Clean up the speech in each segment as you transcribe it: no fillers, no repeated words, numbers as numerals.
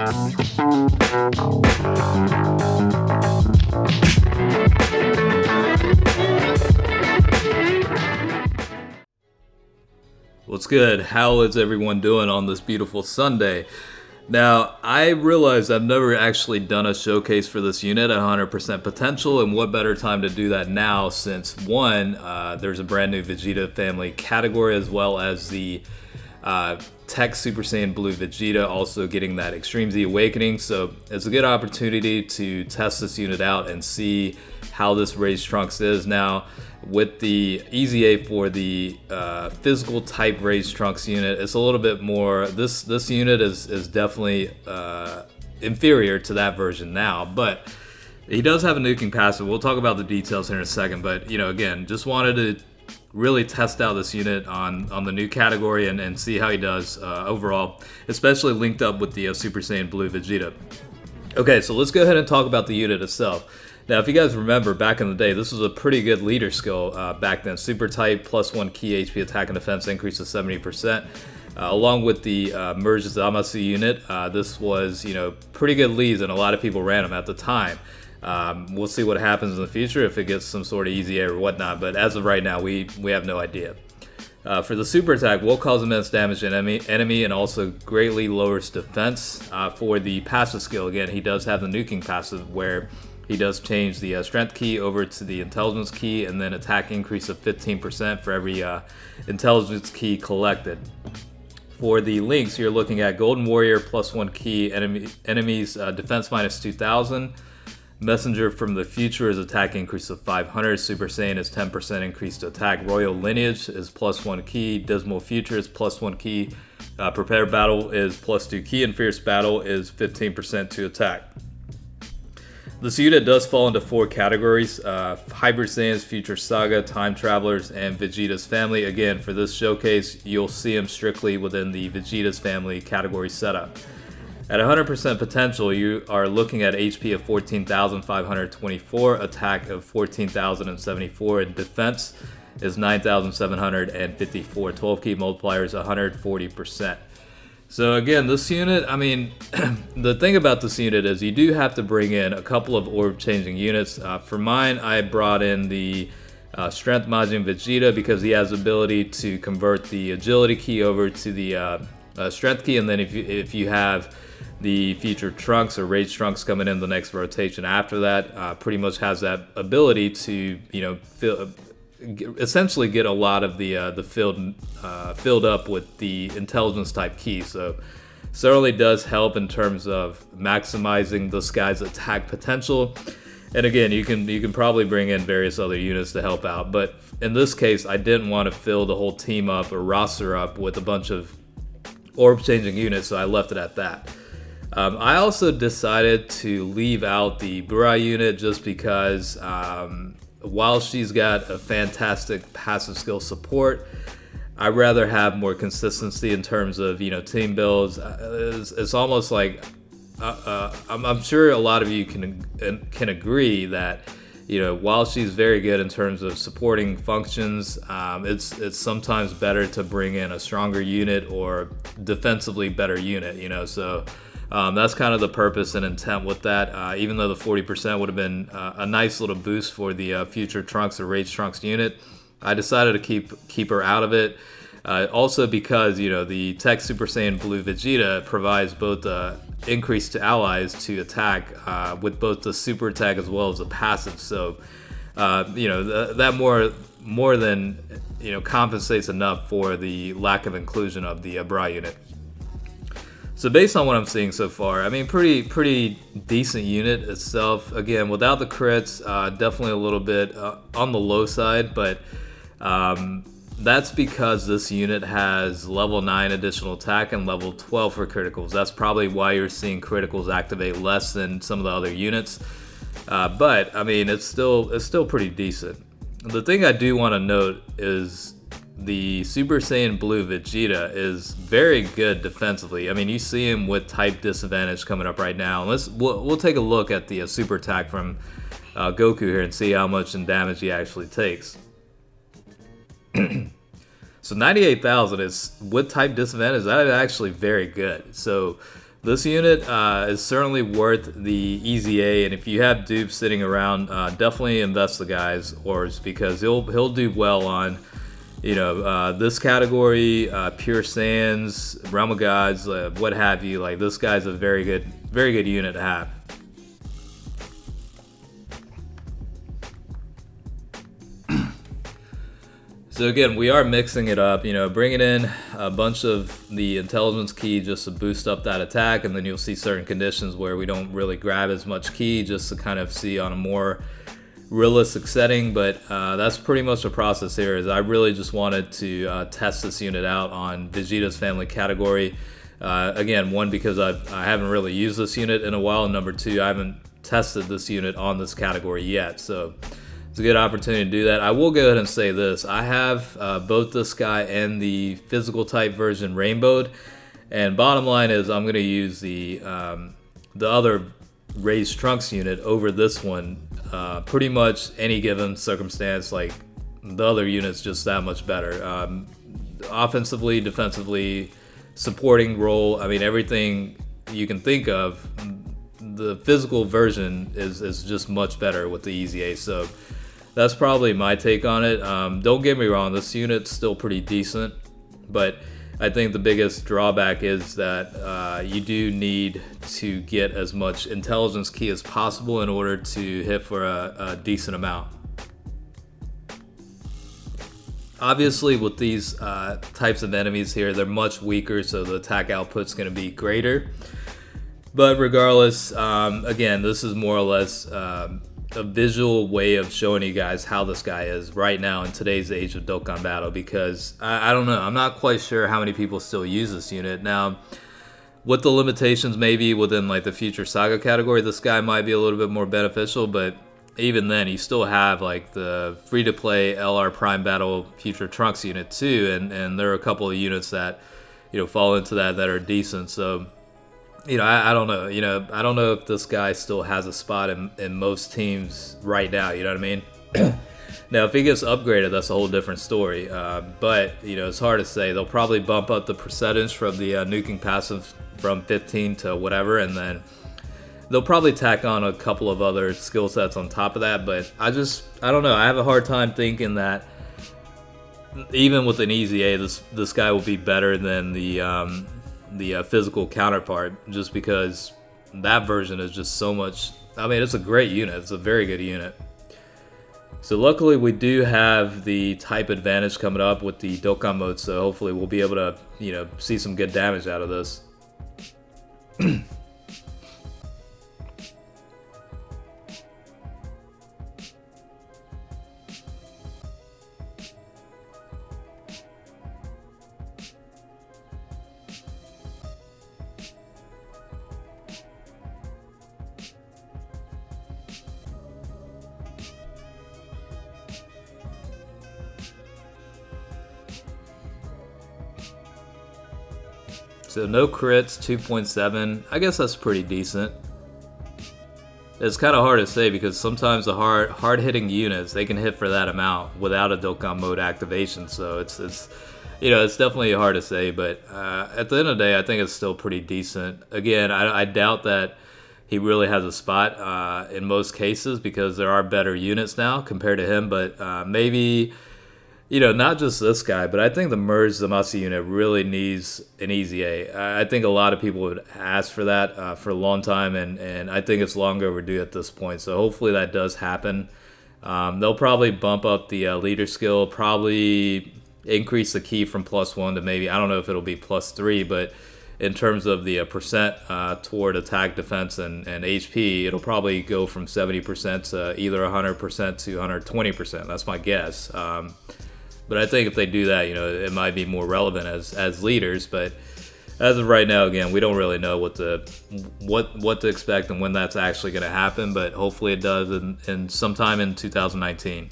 What's good? How is everyone doing on this beautiful Sunday? Now, I realize I've never actually done a showcase for this unit at 100% potential, and what better time to do that now since, one, there's a brand new Vegeta family category, as well as the Tech Super Saiyan Blue Vegeta also getting that Extreme Z Awakening, so it's a good opportunity to test this unit out and see how this raised Trunks is. Now, with the EZA for the physical type raised Trunks unit, it's a little bit more, this unit is definitely inferior to that version now, but he does have a nuking passive. We'll talk about the details here in a second, but again, just wanted to really test out this unit on the new category and see how he does overall, especially linked up with the Super Saiyan Blue Vegeta. Okay, so let's go ahead and talk about the unit itself. Now, if you guys remember, back in the day, this was a pretty good leader skill back then. Super type, +1 key HP attack and defense increase to 70%. Along with the merged Zamasu unit, this was, pretty good leads, and a lot of people ran them at the time. We'll see what happens in the future if it gets some sort of easy or whatnot, but as of right now, we have no idea. For the super attack, will cause immense damage to enemy and also greatly lowers defense. For the passive skill, again, he does have the nuking passive where he does change the strength key over to the intelligence key, and then attack increase of 15% for every intelligence key collected. For the links, you're looking at Golden Warrior +1 key, enemies defense -2000. Messenger from the Future is attack increase of 500. Super Saiyan is 10% increase to attack. Royal Lineage is +1 key. Dismal Future is +1 key. Prepare Battle is +2 key, and Fierce Battle is 15% to attack. This unit does fall into 4 categories: Hybrid Saiyans, Future Saga, Time Travelers, and Vegeta's Family. Again, for this showcase, you'll see him strictly within the Vegeta's Family category setup. At 100% potential, you are looking at HP of 14,524, attack of 14,074, and defense is 9,754. 12 Ki Multiplier is 140%. So again, this unit, the thing about this unit is you do have to bring in a couple of orb changing units. For mine, I brought in the Strength Majin Vegeta because he has the ability to convert the agility key over to the strength key, and then if you have the future Trunks or Rage Trunks coming in the next rotation after that, pretty much has that ability to essentially get a lot of the filled up with the intelligence type key. So certainly does help in terms of maximizing this guy's attack potential. And again, you can probably bring in various other units to help out, but in this case, I didn't want to fill the whole team up or roster up with a bunch of orb changing units, so I left it at that. I also decided to leave out the Burai unit just because while she's got a fantastic passive skill support, I'd rather have more consistency in terms of team builds. It's almost like I'm sure a lot of you can agree that while she's very good in terms of supporting functions, it's sometimes better to bring in a stronger unit or defensively better unit. So that's kind of the purpose and intent with that. Even though the 40% would have been a nice little boost for the future Trunks or Rage Trunks unit, I decided to keep her out of it. Also because the Tech Super Saiyan Blue Vegeta provides both increase to allies to attack with both the super attack as well as the passive. So that more than compensates enough for the lack of inclusion of the Bra unit. So based on what I'm seeing so far, pretty decent unit itself. Again, without the crits, definitely a little bit on the low side, but that's because this unit has level 9 additional attack and level 12 for criticals. That's probably why you're seeing criticals activate less than some of the other units. But it's still pretty decent. The thing I do want to note is the Super Saiyan Blue Vegeta is very good defensively. You see him with type disadvantage coming up right now. We'll take a look at the super attack from Goku here and see how much in damage he actually takes. So 98,000 is with type disadvantage. That is actually very good. So This unit is certainly worth the EZA, and if you have dupes sitting around, definitely invest the guy's ores because he'll do well on, this category, pure Saiyans, Realm of Gods, what have you. Like, this guy's a very good unit to have. So again, we are mixing it up, bringing in a bunch of the intelligence ki just to boost up that attack, and then you'll see certain conditions where we don't really grab as much ki just to kind of see on a more realistic setting. But that's pretty much the process here. Is I really just wanted to test this unit out on Vegeta's family category. Again, one, because I haven't really used this unit in a while, and number two, I haven't tested this unit on this category yet. So it's a good opportunity to do that. I will go ahead and say this. I have both this guy and the physical type version rainbowed. And bottom line is I'm going to use the other raised Trunks unit over this one. Pretty much any given circumstance, like the other unit's just that much better. Offensively, defensively, supporting role, I mean, everything you can think of, the physical version is just much better with the EZA. So that's probably my take on it. Don't get me wrong, this unit's still pretty decent, but I think the biggest drawback is that you do need to get as much intelligence ki as possible in order to hit for a decent amount. Obviously, with these types of enemies here, they're much weaker, so the attack output's going to be greater. But regardless, again, this is more or less a visual way of showing you guys how this guy is right now in today's age of Dokkan Battle, because I don't know, I'm not quite sure how many people still use this unit. Now, with the limitations maybe within like the future Saga category, this guy might be a little bit more beneficial, but even then, you still have like the free-to-play LR Prime Battle Future Trunks unit too, and there are a couple of units that fall into that are decent. So I don't know. I don't know if this guy still has a spot in most teams right now. You know what I mean? Now, if he gets upgraded, that's a whole different story. But it's hard to say. They'll probably bump up the percentage from the nuking passive from 15 to whatever, and then they'll probably tack on a couple of other skill sets on top of that. But I don't know. I have a hard time thinking that even with an EZA, this guy will be better than the physical counterpart, just because that version is just so much. I mean, it's a great unit. It's a very good unit. So luckily we do have the type advantage coming up with the Dokkan mode, so hopefully we'll be able to see some good damage out of this. So no crits, 2.7. I guess that's pretty decent. It's kind of hard to say because sometimes the hard-hitting units, they can hit for that amount without a Dokkan mode activation. So it's definitely hard to say. But at the end of the day, I think it's still pretty decent. Again, I doubt that he really has a spot in most cases because there are better units now compared to him. But maybe, not just this guy, but I think the merged Zamasu unit really needs an EZA. I think a lot of people would ask for that for a long time, and I think it's long overdue at this point. So hopefully that does happen. They'll probably bump up the leader skill, probably increase the ki from +1 to maybe, I don't know if it'll be +3, but in terms of the percent toward attack, defense, and HP, it'll probably go from 70% to either 100% to 120%. That's my guess. But I think if they do that, it might be more relevant as leaders. But as of right now, again, we don't really know what to expect and when that's actually going to happen. But hopefully it does in sometime in 2019.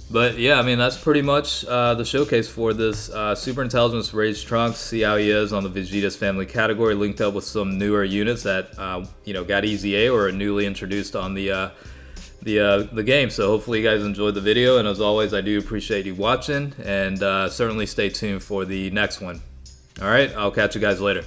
But yeah, I mean, that's pretty much the showcase for this Super Intelligence Raised Trunks. See how he is on the Vegeta's family category, linked up with some newer units that got EZA or are newly introduced on the the game. So hopefully you guys enjoyed the video, and as always, I do appreciate you watching, and certainly stay tuned for the next one. All right, I'll catch you guys later.